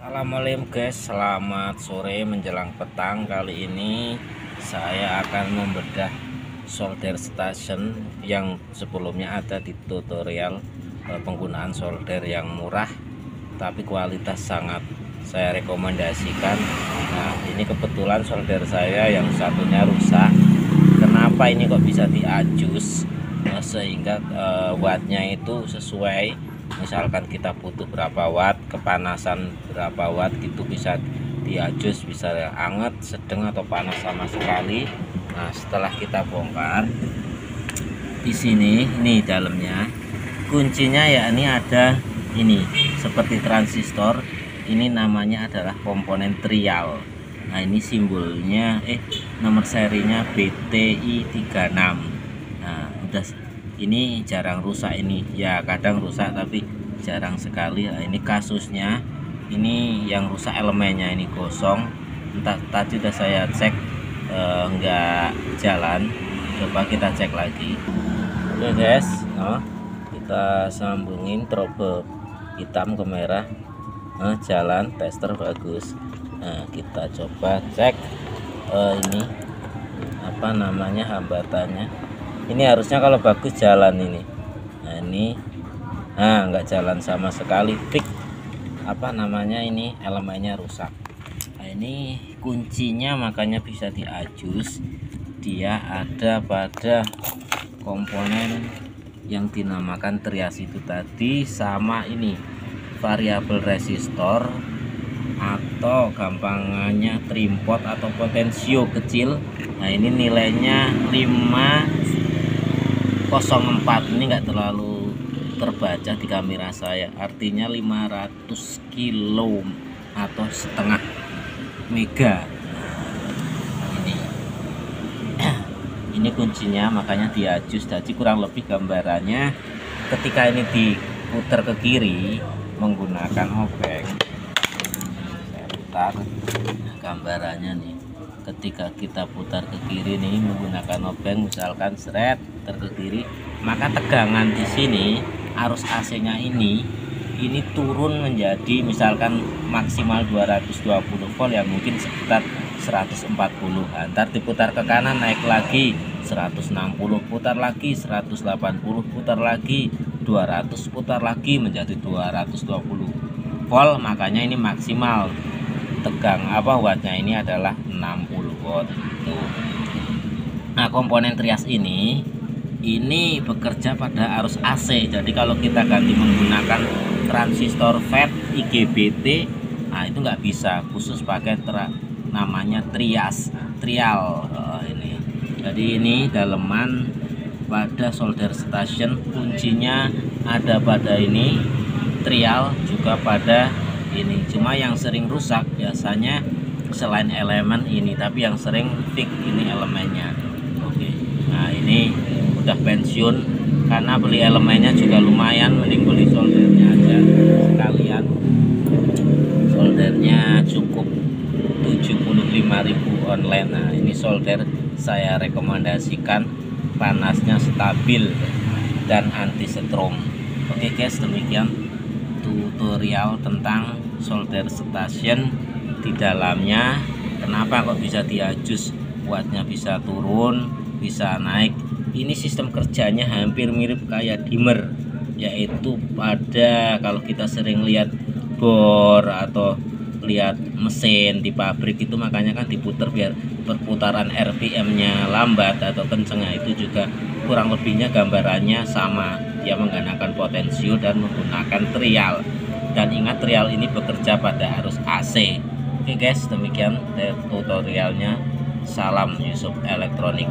Assalamualaikum guys, selamat sore menjelang petang. Kali ini saya akan membedah solder station yang sebelumnya ada di tutorial penggunaan solder yang murah tapi kualitas sangat saya rekomendasikan. Nah, ini kebetulan solder saya yang satunya rusak. Kenapa ini kok bisa diajus sehingga wattnya itu sesuai. Misalkan kita butuh berapa watt, kepanasan berapa watt, gitu bisa diajus, bisa anget, sedang atau panas sama sekali. Nah, setelah kita bongkar di sini, ini dalamnya kuncinya ya, ini ada ini seperti transistor. Ini namanya adalah komponen trial. Nah, ini simbolnya nomor serinya BTI36. Nah, udah, ini jarang rusak, ini ya kadang rusak tapi jarang sekali. Nah, ini kasusnya, ini yang rusak elemennya, ini gosong. Entah, tadi udah saya cek enggak jalan, coba kita cek lagi. Oke guys, kita sambungin trouble hitam ke merah. Jalan, tester bagus. Nah, kita coba cek ini apa namanya, hambatannya. Ini harusnya kalau bagus jalan ini. Nah, ini nggak jalan sama sekali, fix apa namanya, ini elemennya rusak. Nah, ini kuncinya makanya bisa diajus. Dia ada pada komponen yang dinamakan trias itu tadi, sama ini variabel resistor atau gampangannya trimpot atau potensio kecil. Nah, ini nilainya 504. Ini enggak terlalu terbaca di kamera saya, artinya 500 kilo atau setengah mega. Ini kuncinya makanya diajus. Jadi kurang lebih gambarannya ketika ini diputar ke kiri menggunakan obeng, saya putar gambarannya nih. Ketika kita putar ke kiri nih menggunakan obeng, misalkan seret putar ke kiri, maka tegangan di sini, arus AC-nya ini turun menjadi misalkan maksimal 220 volt yang mungkin sekitar 140. Ntar diputar ke kanan naik lagi 160, putar lagi 180, putar lagi 200, putar lagi menjadi 220 volt. Makanya ini maksimal tegang wattnya ini adalah 60 watt. Nah, komponen trias ini bekerja pada arus AC. Jadi kalau kita ganti menggunakan transistor FET IGBT, nah itu nggak bisa, khusus pakai namanya trial. Ini jadi ini daleman pada solder station, kuncinya ada pada ini trial, juga pada ini. Cuma yang sering rusak biasanya selain elemen ini, tapi yang sering fix ini elemennya. Oke, nah ini udah pensiun karena beli elemennya juga lumayan, mending beli soldernya aja sekalian. Soldernya cukup 75.000 online. Nah, ini solder saya rekomendasikan, panasnya stabil dan anti setrum. Oke guys, demikian tutorial tentang solder station. Di dalamnya kenapa kok bisa diajus, wattnya bisa turun bisa naik. Ini sistem kerjanya hampir mirip kayak dimmer, yaitu pada kalau kita sering lihat bor atau lihat mesin di pabrik itu, makanya kan diputar biar perputaran RPM-nya lambat atau kencengnya. Itu juga kurang lebihnya gambarannya sama. Dia menggunakan potensio dan menggunakan trial. Dan ingat, trial ini bekerja pada arus AC. Oke guys, demikian tutorialnya. Salam Yusuf Elektronik.